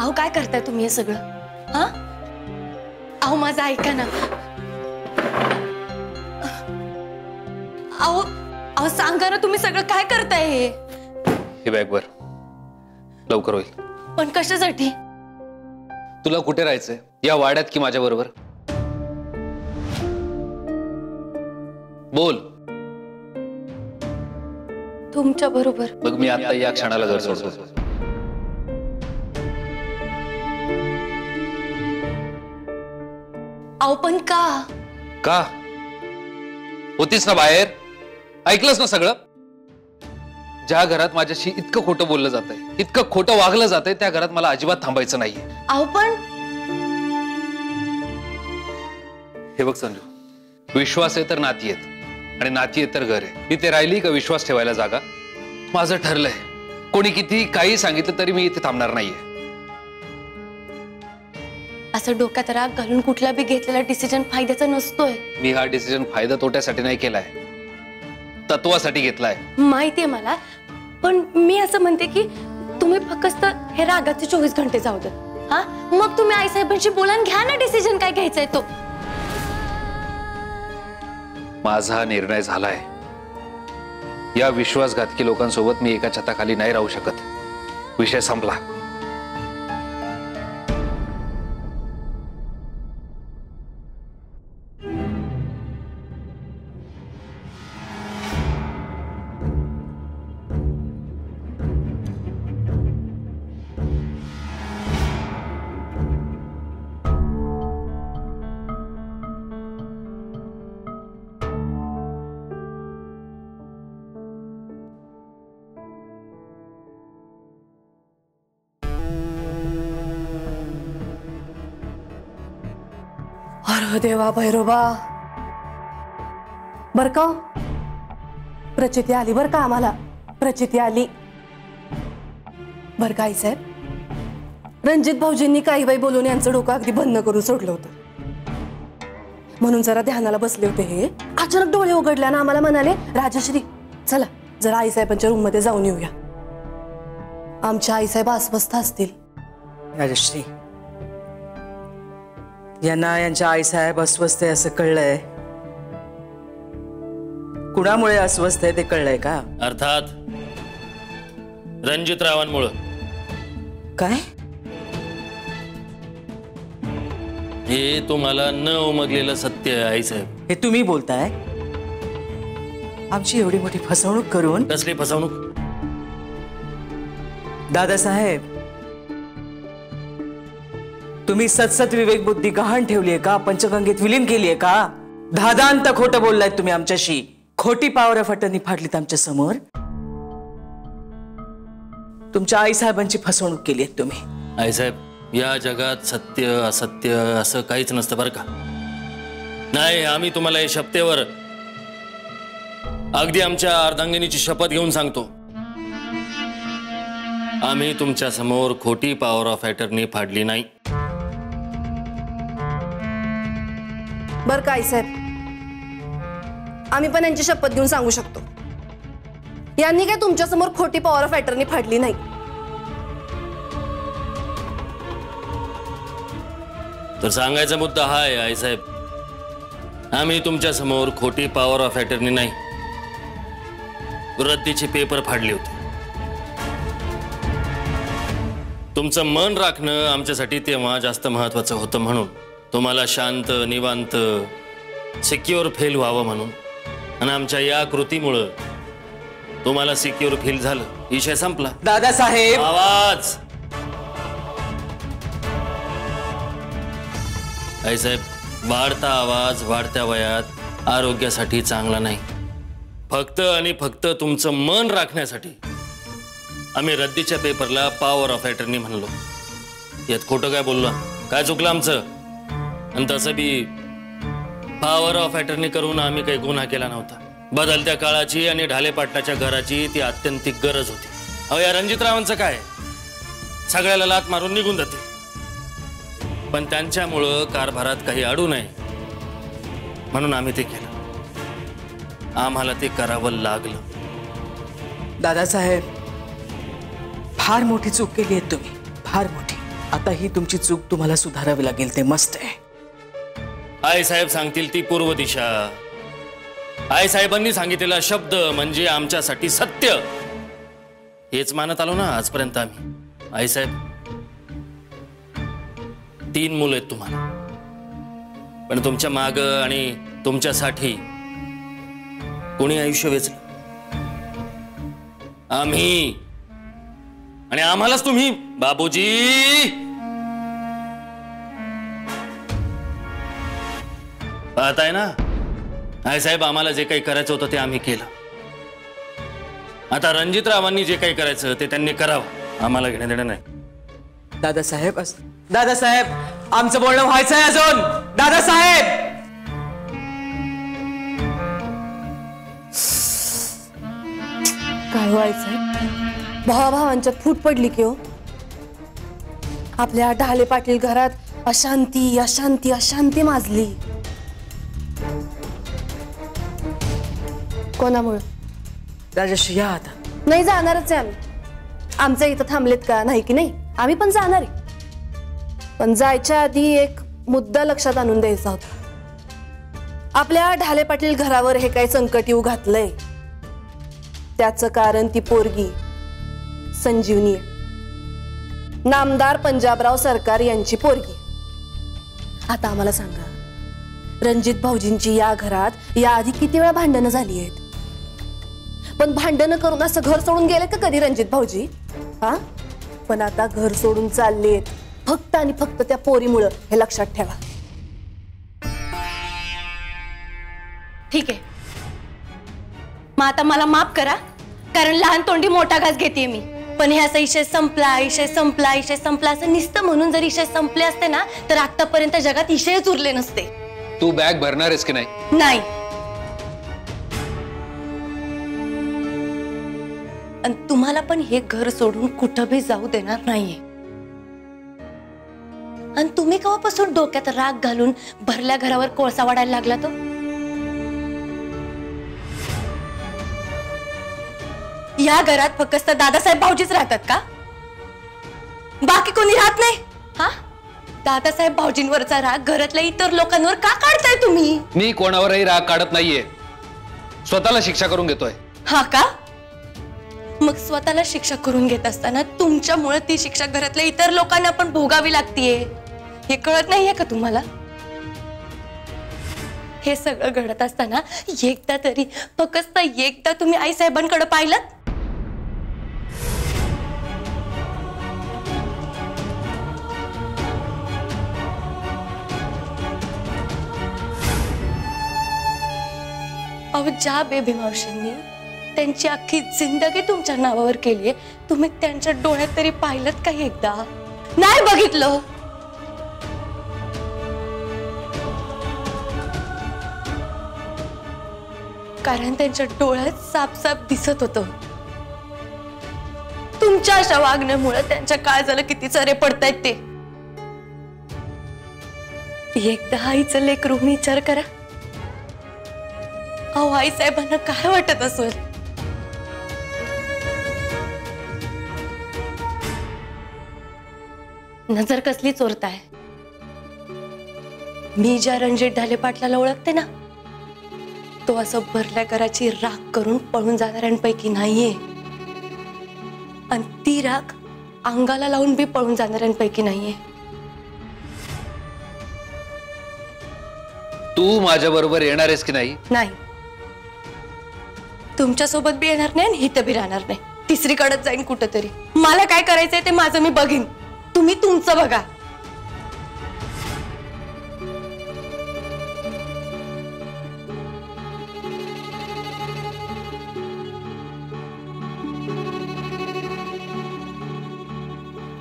अहो काय करताय तुम्ही हे सगळं? हा अहो माझं ऐका ना. अहो अहो सांगा ना तुम्ही सगळं काय करताय हे बॅग वर लवकर होईल. पण कशासाठी? तुला कुठे राहायचंय, या वाड्यात की माझ्या बरोबर? बोल. तुमच्या बरोबर. बघ मी आता या क्षणाला घर सोडतो. अहो पण का? का? होतीस ना बाहेर, ऐकलंस ना सगळं? ज्या घरात माझ्याशी इतकं खोटं बोललं जातंय, इतकं खोटं वागलं जातंय, त्या घरात मला अजिबात थांबायचं नाहीये. अहो पण हे बघ संजू, विश्वास आहे तर नाती आहेत आणि नाती आहे तर घर आहे. इथे राहिली का विश्वास ठेवायला जागा? माझं ठरलंय, कोणी किती काही सांगितलं तरी मी इथे थांबणार नाहीये. असं डोक्यात राग घालून कुठला बी घेतलेला डिसिजन फायद्याचा नसतोय. मी हा डिसिजन फायदा तोट्यासाठी नाही केलाय, तत्वासाठी घेतलाय. माहितीये मला, पण मी असं म्हणते की तुम्ही फक्त हे रागाचे 24 घंटे जाऊ दे. हा मग तुम्ही आईसाहेबांशी बोलान, घ्या ना डिसिजन काय घ्यायचंय तो. माझा निर्णय झालाय. या विश्वासघातकी लोकांसोबत मी एका छताखाली नाही राहू शकत. विषय संपला. अरे देवा भैरोबा, बर का प्रचिती आली, बर का आम्हाला प्रचिती आली. बर का आईसाहेब, रणजित भाऊजींनी काही बाई बोलून यांचं डोकं अगदी बंद करून सोडलं होतं. म्हणून जरा ध्यानाला बसले होते. हे अचानक डोळे उघडल्यानं आम्हाला म्हणाले, राजश्री चला जरा आईसाहेबांच्या रूम मध्ये जाऊन येऊया. आमच्या आईसाहेब अस्वस्थ असतील. राजश्री, यांना यांच्या आईसाहेब अस्वस्थ आहे असं कळलंय. कुणामुळे अस्वस्थ आहे ते कळलंय का? अर्थात रणजितरावांमुळे. काय? हे तुम्हाला न उमगलेलं सत्य आहे आईसाहेब. हे तुम्ही बोलताय? आमची एवढी मोठी फसवणूक करून? कसली फसवणूक? दादासाहेब, तुम्ही सतसत विवेक बुद्धी गहाण ठेवलीये का? पंचगंगेत विलीन केलीये का? धादांत खोटं बोललाय तुम्ही आमच्याशी. खोटी पावर ऑफ अटर्नी फाडलीत आमच्या समोर. तुमच्या आईसाहेबांची फसवणूक केली आहे तुम्ही. आईसाहेब, या जगात सत्य असत्य असं काहीच नसतं बरं का. नाही, आम्ही तुम्हाला या शपथेवर, अगदी आमच्या अर्धांगिनीची शपथ घेऊन सांगतो, आम्ही तुमच्या समोर खोटी पॉवर ऑफ अटर्नी फाडली नाही. बर का आईसाहेब, आम्ही पण यांची शपथ घेऊन सांगू शकतो, यांनी काय तुमच्या समोर खोटी पॉवर ऑफ अटर्नी फाडली नाही. तर सांगायचा मुद्दा हा आहे आईसाहेब, आम्ही तुमच्या समोर खोटी पॉवर ऑफ अटर्नी नाही, रद्दीचे पेपर फाडले होते. तुमचं मन राखणं आमच्यासाठी तेव्हा जास्त महत्वाचं होतं, म्हणून तुम्हाला शांत निवांत सिक्युअर फील व्हावं म्हणून. आणि आमच्या या कृतीमुळे तुम्हाला सिक्युअर फील झालं, विषय संपला. दादासाहेब, आवाज. आईसाहेब, वाढता आवाज वाढत्या वयात आरोग्यासाठी चांगला नाही. फक्त आणि फक्त तुमचं मन राखण्यासाठी आम्ही रद्दीच्या पेपरला पॉवर ऑफ अटर्नी म्हणलो. यात खोटं काय बोललो? काय चुकलं आमचं? आणि तसं बी पॉवर ऑफ अटर्नी करून आम्ही काही गुन्हा केला नव्हता. बदलत्या काळाची आणि ढाले पाटलाच्या घराची ती अत्यंतिक गरज होती. अहो, या रणजितरावांचं काय, सगळ्याला लात मारून निघून जाते, पण त्यांच्यामुळं कारभारात काही अडू नये म्हणून आम्ही ते केलं. आम्हाला ते करावं लागलं. दादासाहेब, फार मोठी चूक केली आहे तुम्ही, फार मोठी. आता आता ही तुमची चूक तुम्हाला सुधारावी लागेल, ते मस्त आहे. आईसाहेब सांगतील ती पूर्व दिशा. आईसाहेबांनी सांगितलेला शब्द म्हणजे आमच्यासाठी सत्य. हेच मानत आलो ना आजपर्यंत आम्ही. आईसाहेब, 3 मुलं आहेत तुम्हाला, पण तुमच्या माग आणि तुमच्यासाठी कोणी आयुष्य वेचलं? आम्ही. आणि आम्हालाच तुम्ही बाबूजी. पाहताय ना आईसाहेब, आम्हाला जे काही करायचं होतं ते आम्ही केलं. आता रणजितरावांनी जे काही करायचं ते त्यांनी करावं. आम्हाला घेणं देणं नाही. दादासाहेब, दादासाहेब, आमचं बोलणं व्हायचंय अजून. दादासाहेब, काय व्हायचंय? भावाभावांच्यात फूट पडली की हो. आपल्या ढाले पाटील घरात अशांती अशांती अशांती माजली. कोणामुळे? राजश्री या आता. नाही, जाणारच आहे आम्ही. आमच्या इथं थांबलेत का? नाही की नाही, आम्ही पण जाणार आहे. पण जायच्या आधी एक मुद्दा लक्षात आणून द्यायचा होता. आपल्या ढाले पाटील घरावर हे काही संकट येऊ घातलंय, त्याचं कारण ती पोरगी संजीवनी आहे. नामदार पंजाबराव सरकार यांची पोरगी. आता आम्हाला सांगा, रणजित भाऊजींची या घरात याआधी किती वेळा भांडणं झाली आहेत? पण भांडणं करून असं घर सोडून गेले का कधी रणजित भाऊजी? हा, पण आता घर सोडून चाललेत फक्त आणि फक्त त्या पोरीमुळं, हे लक्षात ठेवा. ठीक आहे, मग आता मला माफ करा, कारण लहान तोंडी मोठा घास घेते मी. पण हे असं इशय संपला इशय संपला इशय संपला असं नुसतं म्हणून जर इशय संपले असते ना, तर आतापर्यंत जगात इशयच उरले नसते. तू बॅग भरणार आहेस की नाही? नाही. आणि तुम्हाला पण हे घर सोडून कुठं बी जाऊ देणार नाहीये. आणि तुम्ही केव्हापासून डोक्यात राग घालून भरल्या घरावर कोळसा वाढायला लागला तो? या घरात फक्त दादासाहेब भाऊजीच राहतात का? बाकी कोणी राहत नाही? हा, दादासाहेब भाऊजींवरचा राग घरातल्या इतर लोकांवर का काढताय तुम्ही? मी कोणावरही राग काढत नाहीये, स्वतःला शिक्षा करून घेतोय. हा का? मग स्वतःला शिक्षा करून घेत असताना तुमच्यामुळे ती शिक्षा घरातल्या इतर लोकांना पण भोगावी लागतीये, हे कळत नाहीये का तुम्हाला? हे सगळं घडत असताना एकदा तरी फक्त एकदा तुम्ही आई साहेबांकडे पाहिलं? अहो, ज्या बेबी मावशींनी त्यांची अख्खी जिंदगी तुमच्या नावावर केलीये, तुम्ही त्यांच्या डोळ्यात तरी पाहिलं का एकदा? नाही बघितलं. कारण त्यांच्या डोळ्यात साफ दिसत होतं. तुमच्या अशा वागण्यामुळे त्यांच्या काळजाला किती चरे पडतायत ते. एकदा आईचं लेकरू विचार करा. अहो, आई साहेबांना काय वाटत असेल? नजर कसली चोरताय? मी ज्या रणजित ढाले पाटलाला ओळखते ना, तो असं भरल्या घराची राख करून पळून जाणाऱ्यांपैकी नाहीये. आणि ती राख अंगाला लावून बी पळून जाणाऱ्यांपैकी नाहीये. तू माझ्या बरोबर येणार आहेस की नाही? नाही. तुमच्या सोबत बी येणार नाही आणि इथं बी राहणार नाही. तिसरीकडेच जाईन कुठंतरी. मला काय करायचंय ते माझं मी बघीन, तुम्ही तुमचं बघा.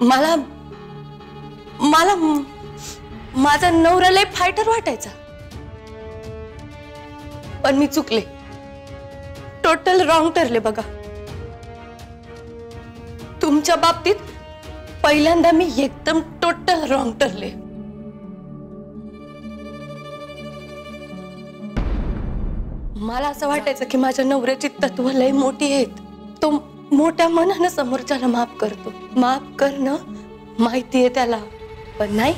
मला मला माझा नवरा लय फायटर वाटायचा, पण मी चुकले. टोटल रॉंग ठरले बघा. तुमच्या बाबतीत पहिल्यांदा मी एकदम टोटल रॉंग ठरले. मला असं वाटायचं की माझ्या नवऱ्याची तत्व लय मोठी आहेत. तो मोठ्या मनानं समोरच्याला माफ करतो. माफ करणं माहितीये त्याला, पण नाही,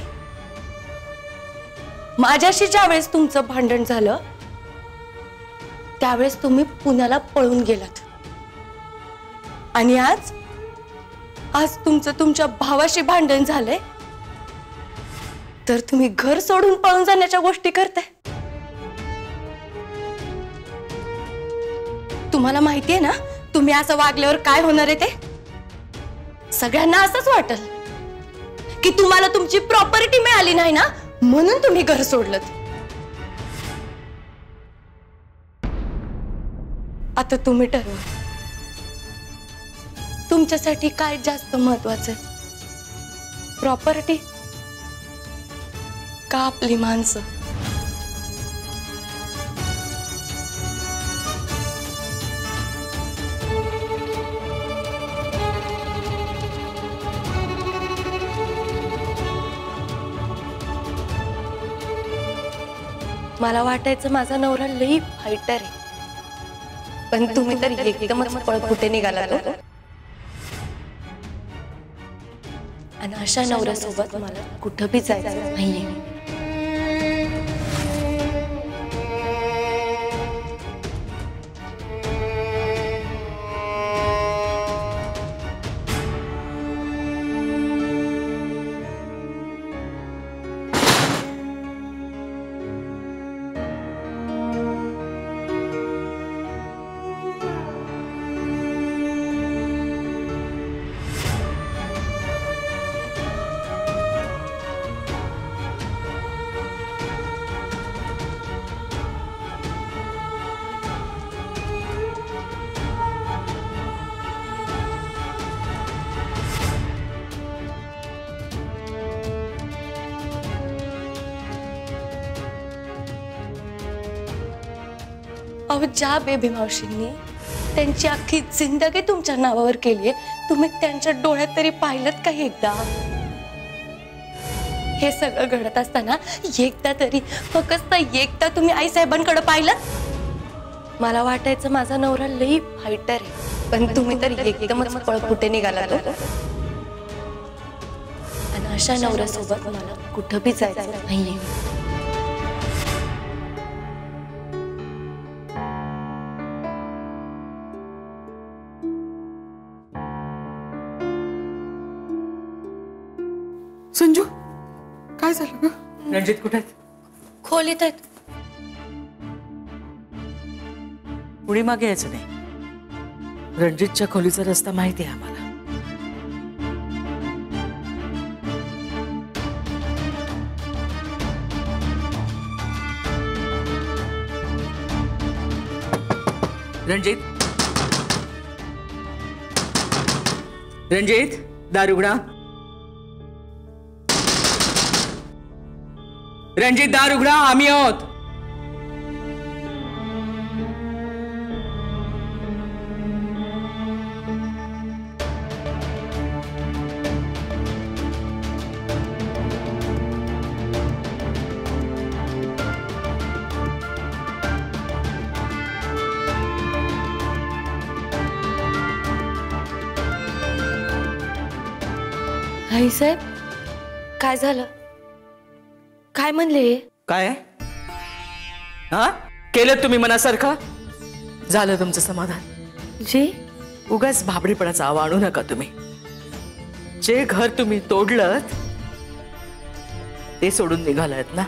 माझ्याशी ज्यावेळेस तुमचं भांडण झालं त्यावेळेस तुम्ही पुण्याला पळून गेलात आणि आज तुमचं तुमच्या भावाशी भांडण झालंय तर तुम्ही घर सोडून पळून जाण्याच्या गोष्टी करताय. तुम्हाला माहितीये ना तुम्ही असं वागल्यावर काय होणार आहे ते? सगळ्यांना असंच वाटल की तुम्हाला तुमची प्रॉपर्टी मिळाली नाही ना म्हणून तुम्ही घर सोडलत. आता तुम्ही ठरवा तुमच्यासाठी काय जास्त महत्वाचं आहे, प्रॉपर्टी का आपली माणसं? मला वाटायचं माझा नवरा लई फायटर आहे, पण तुम्ही तर एकदमच पळपुटे निघाला तो. आणि अशा नवऱ्यासोबत मला कुठं बी जायचं नाहीये. अहो ज्या बेबी मावशींनी त्यांची अख्खी जिंदगी तुमच्या नावावर केलीये, तुम्ही त्यांच्या डोळ्यात तरी पाहिलत का एकदा? हे सगळं घडत असताना एकदा तरी फक्त एकदा तुम्ही आई साहेबांकडे पाहिलं? मला वाटायचं माझा नवरा लई फायटर आहे, पण तुम्ही तरी एकदमच पळपुटे निघाला तो. आणि अशा नवऱ्यासोबत मला कुठं बी जायचं नाहीये. संजू काय झालं ग? रणजित कुठे आहेत? खोलीत आहेत. उडी मागे यायचं नाही. रणजितच्या खोलीचा रस्ता माहिती आहे आम्हाला. रणजित, रणजित दार उघडा. रणजित दार उघडा, आम्ही आहोत. आई साहेब काय झालं? काय म्हणले? काय हा केलं तुम्ही मनासारखं? झालं तुमचं समाधान? जी उगाच भाबडीपणाचा आवा आणू नका तुम्ही. जे घर तुम्ही तोडलं ते सोडून निघालायत ना?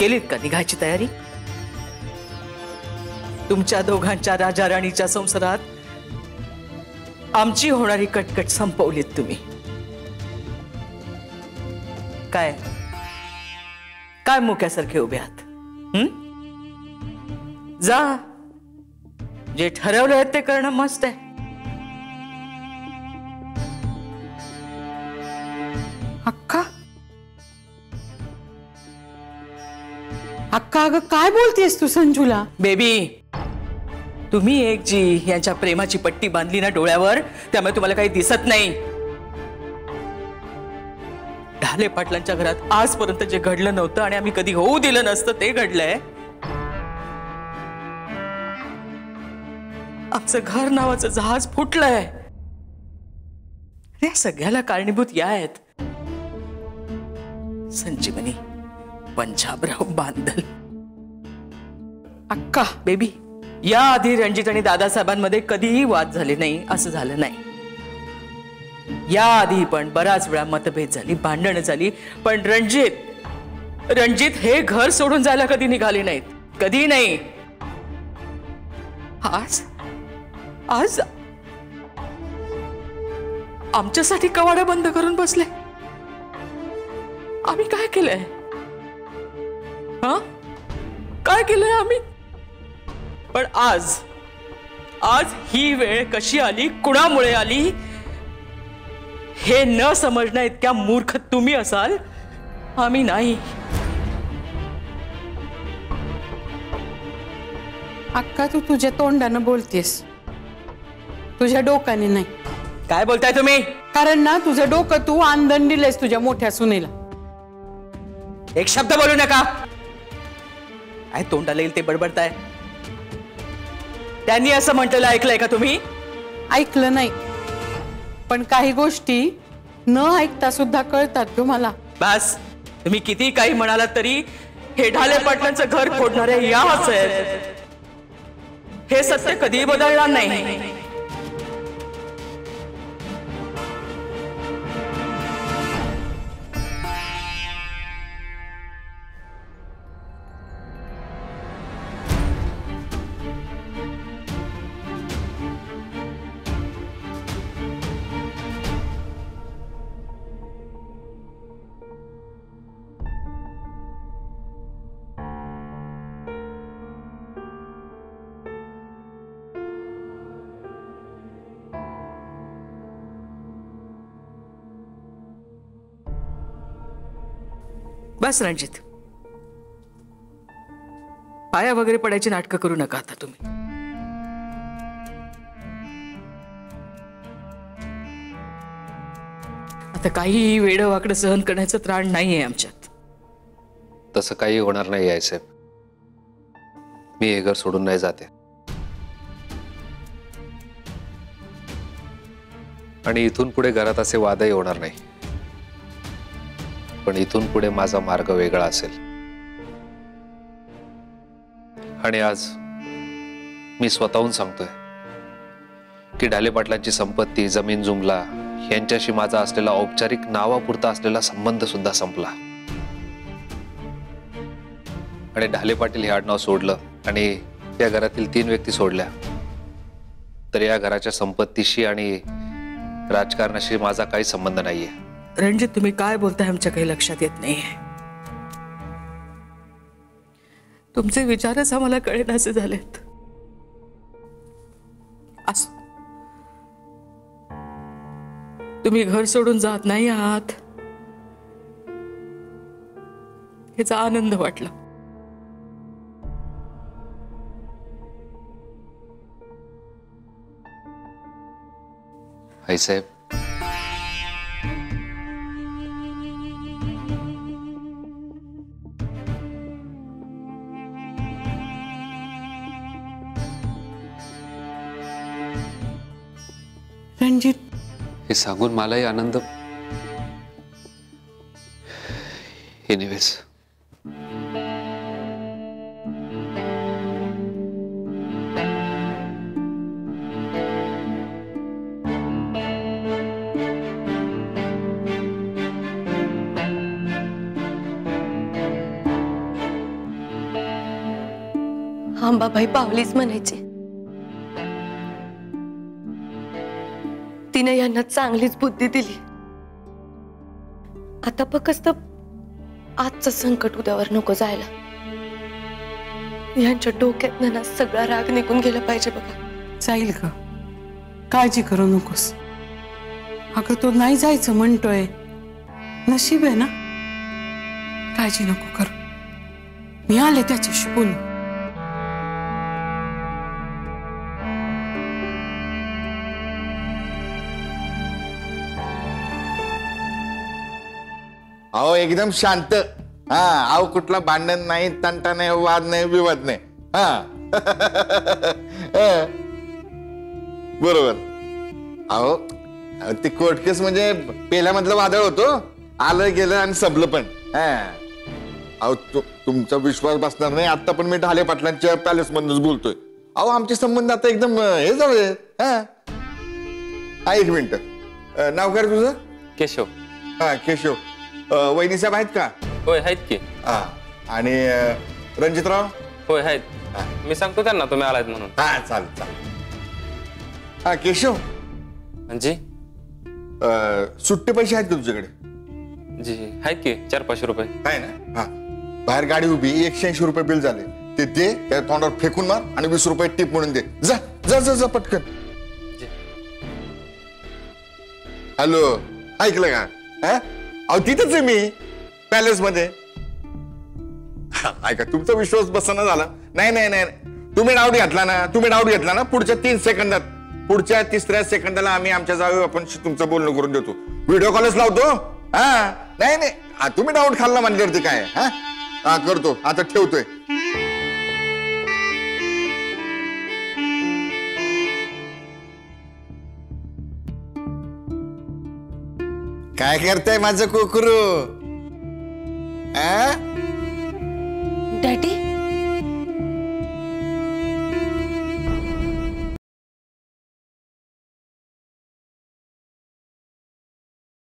केलीत का निघायची तयारी? तुमच्या दोघांच्या राजा राणीच्या संसारात आमची होणारी कटकट संपवलीत तुम्ही. काय काय मुक्यासारखे उभे आहात? जा, जे ठरवलंय ते करणं मस्त आहे. अक्का अक्का अगं काय बोलतेस तू संजूला? बेबी, तुम्ही एक जी यांच्या प्रेमाची पट्टी बांधली ना डोळ्यावर, त्यामुळे तुम्हाला काही दिसत नाही. ढाले पाटलांच्या घरात आजपर्यंत जे घडलं नव्हतं आणि आम्ही कधी होऊ दिलं नसतं ते घडलंय. आमचं घर नावाचं जहाज फुटलंय. या सगळ्याला कारणीभूत या आहेत. संजीवनी पंजाबराव बांदल. अक्का बेबी, या आधी रणजित आणि दादासाहेबांमध्ये कधीही वाद झाले नाही असं झालं नाही. या आधी पण बराच वेळा मतभेद झाली, भांडणं झाली, पण रणजित हे घर सोडून जायला कधी निघाले नाहीत, कधी नाही. आज आमच्यासाठी कवाडा बंद करून बसले. आम्ही काय केलंय? काय केलंय आम्ही? पण आज ही वेळ कशी आली, कुणामुळे आली हे न समजण्या इतक्या मूर्ख तुम्ही असाल, आम्ही नाही. अक्का तू तुझ्या तोंडानं बोलतेस, तुझ्या डोक्याने नाही. काय बोलताय तुम्ही? कारण ना तुझं डोकं तू आंदण दिलेस तुझ्या मोठ्या सुनेला. एक शब्द बोलू नका. काय तोंडाला येईल ते बडबडताय? त्यांनी असं म्हटलेलं ऐकलंय का तुम्ही? ऐकलं नाही, पण काही गोष्टी न ऐकता सुद्धा कळतात तुम्हाला. बस, तुम्ही किती काही म्हणालात तरी हे ढाले पाटलांचं घर फोडणारे याच आहेत. हे सत्य कधीही बदलणार नाही. बस रणजित, पाया वगैरे पडायची नाटकं करू नका आता तुम्ही. आता काही वेडं वाकडं सहन करण्याचं त्राण नाहीये आमच्यात. तसं काही होणार नाही आहे साहेब. मी हे घर सोडून नाही जाते, आणि इथून पुढे घरात असे वादही होणार नाही. पण इथून पुढे माझा मार्ग वेगळा असेल. आणि आज मी स्वतःहून सांगतोय की ढाले पाटलांची संपत्ती, जमीन जुमला यांच्याशी माझा असलेला औपचारिक नावापुरता असलेला संबंध सुद्धा संपला. आणि ढाले पाटील हे आडनाव सोडलं आणि त्या घरातील 3 व्यक्ती सोडल्या तर या घराच्या संपत्तीशी आणि राजकारणाशी माझा काही संबंध नाहीये. रणजित, तुम्ही काय बोलताय आमच्या काही लक्षात येत नाहीये. तुमचे विचारच आम्हाला कळेनासे झालेत. तुम्ही घर सोडून जात नाही आहात याचा आनंद वाटला. आईसाहेब, रणजित, हे सांगून मलाही आनंद. एनिवेज, अंबाबाई पावलीच म्हणायची. तिने यांना चांगलीच बुद्धी दिली. आता फक्त आजचं संकट उद्यावर नको जायला. यांच्या डोक्यात ना सगळा राग निघून गेला पाहिजे बघा. जाईल का? काळजी करू नकोस. अगं तो नाही जायचं म्हणतोय, नशीब आहे ना. काळजी नको करू, मी आले त्याच्याशी बोलू. अहो एकदम शांत. अहो कुठला भांडण नाही, तंटा नाही, वाद नाही, विवाद नाही. बरोबर. अहो ते कोर्ट केस म्हणजे पहिल्यामधलं वादळ होतो, आलं गेलं आणि संपलं पण. अहो तुमचा विश्वास बसणार नाही. आता पण मी ढाले पाटलांच्या पॅलेस मधूनच बोलतोय. अहो आमचे संबंध आता एकदम हे झाले. हा एक मिनिट. नाव काय रे तुझं? केशव. हा केशव. वहिनी साहेब आहेत का? होय आहेत की. हा आणि रणजितराव? होय आहेत. मी सांगतो त्यांना तुम्ही आलात म्हणून. हा चालेल चालेल. हा केशव म्हणजे सुट्टे पैसे आहेत का तुझ्याकडे? जी आहेत की 400-500 रुपये आहे ना. हा बाहेर गाडी उभी 180 रुपये बिल झाले ते दे. त्या तोंडावर फेकून मार आणि 20 रुपये टिप म्हणून दे. जा जा जा जा पटकन. हॅलो ऐकलं का? अहो तिथंच आहे मी पॅलेस मध्ये. ऐका तुमचा विश्वास बसना झाला. नाही नाही नाही तुम्ही डाऊट घेतला ना पुढच्या 3 सेकंदात पुढच्या 3ऱ्या सेकंदाला आम्ही आमच्या जागी आपण तुमचं बोलणं करून देतो. व्हिडिओ कॉलच लावतो. हा नाही नाही तुम्ही डाऊट खाल्ला म्हणल्यावरती काय. हा करतो आता ठेवतोय. काय करताय माझं कोकरू? डॅडी